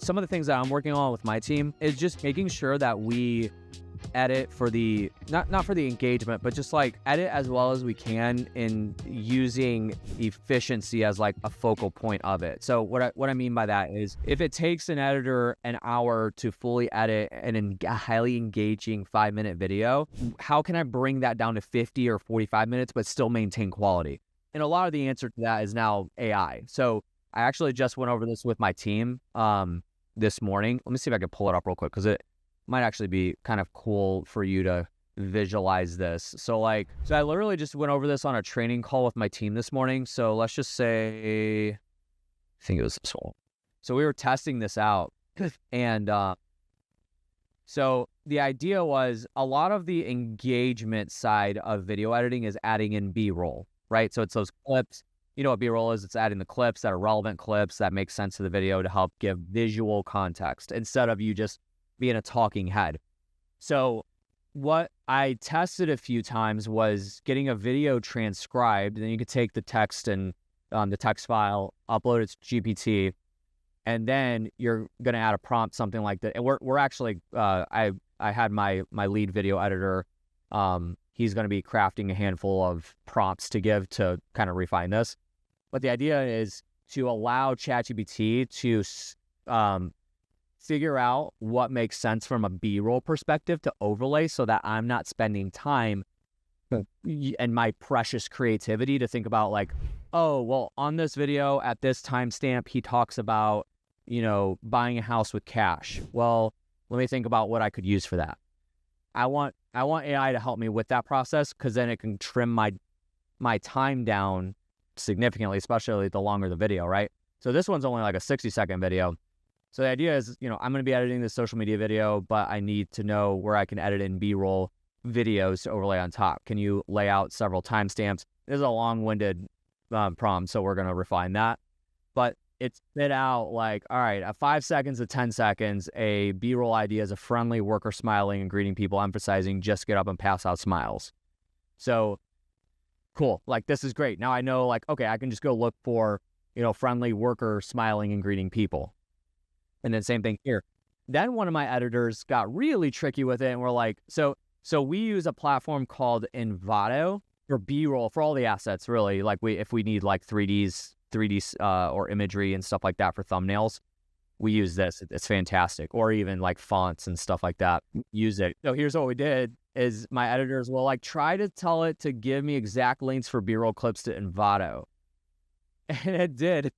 some of the things that I'm working on with my team is just making sure that we edit for the, not for the engagement, but just like edit as well as we can in using efficiency as like a focal point of it. So what I mean by that is if it takes an editor an hour to fully edit a highly engaging 5-minute video, how can I bring that down to 50 or 45 minutes but still maintain quality? And a lot of the answer to that is now AI. So I actually just went over this with my team this morning. Let me see if I can pull it up real quick because it might actually be kind of cool for you to visualize this. So I literally just went over this on a training call with my team this morning. So let's just say, I think it was this one. So we were testing this out. And so the idea was a lot of the engagement side of video editing is adding in B-roll, right? So it's those clips. You know what B-roll is? It's adding the clips that are relevant clips that make sense to the video to help give visual context instead of you just being a talking head. So what I tested a few times was getting a video transcribed, and then you could take the text and the text file, upload it to GPT, and then you're going to add a prompt, something like that. And we're actually, I had my lead video editor, he's going to be crafting a handful of prompts to give to kind of refine this. But the idea is to allow ChatGPT to figure out what makes sense from a B-roll perspective to overlay so that I'm not spending time and my precious creativity to think about like, oh, well, on this video at this timestamp, he talks about, buying a house with cash. Well, let me think about what I could use for that. I want AI to help me with that process because then it can trim my time down significantly, especially the longer the video, right? So this one's only like a 60-second video. So the idea is, I'm going to be editing this social media video, but I need to know where I can edit in B-roll videos to overlay on top. Can you lay out several timestamps? This is a long-winded prompt, so we're going to refine that. But it spit out like, all right, at 5 seconds to 10 seconds, a B-roll idea is a friendly worker smiling and greeting people, emphasizing just get up and pass out smiles. So cool. Like, this is great. Now I know, like, okay, I can just go look for, friendly worker smiling and greeting people. And then same thing here. Then one of my editors got really tricky with it, and we're like, so we use a platform called Envato for B-roll for all the assets, really. Like if we need like 3D or imagery and stuff like that for thumbnails, we use this. It's fantastic. Or even like fonts and stuff like that. Use it. So here's what we did is my editors will like try to tell it to give me exact links for B-roll clips to Envato. And it did.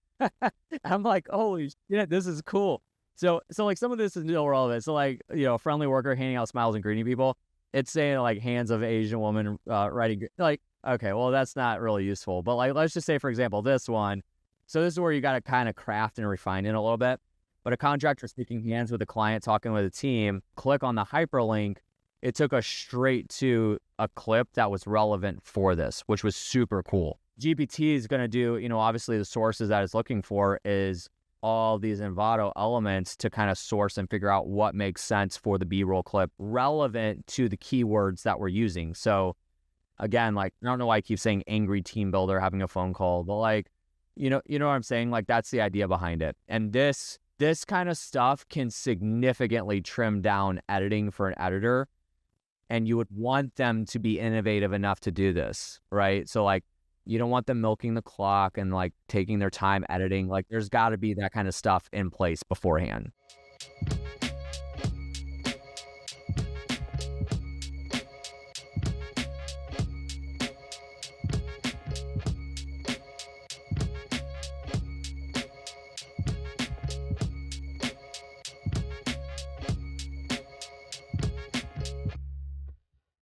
I'm like, holy shit, this is cool. So like some of this is still relevant. So like, friendly worker handing out smiles and greeting people. It's saying like hands of Asian woman writing, like, okay, well, that's not really useful. But like, let's just say, for example, this one. So this is where you got to kind of craft and refine it a little bit. But a contractor speaking hands with a client, talking with a team, click on the hyperlink. It took us straight to a clip that was relevant for this, which was super cool. GPT is going to do, obviously the sources that it's looking for is all these Envato elements to kind of source and figure out what makes sense for the B-roll clip relevant to the keywords that we're using. So again, like, I don't know why I keep saying angry team builder having a phone call, but like, you know what I'm saying? Like, that's the idea behind it. And this kind of stuff can significantly trim down editing for an editor. And you would want them to be innovative enough to do this, right? So like, you don't want them milking the clock and like taking their time editing. Like, there's got to be that kind of stuff in place beforehand.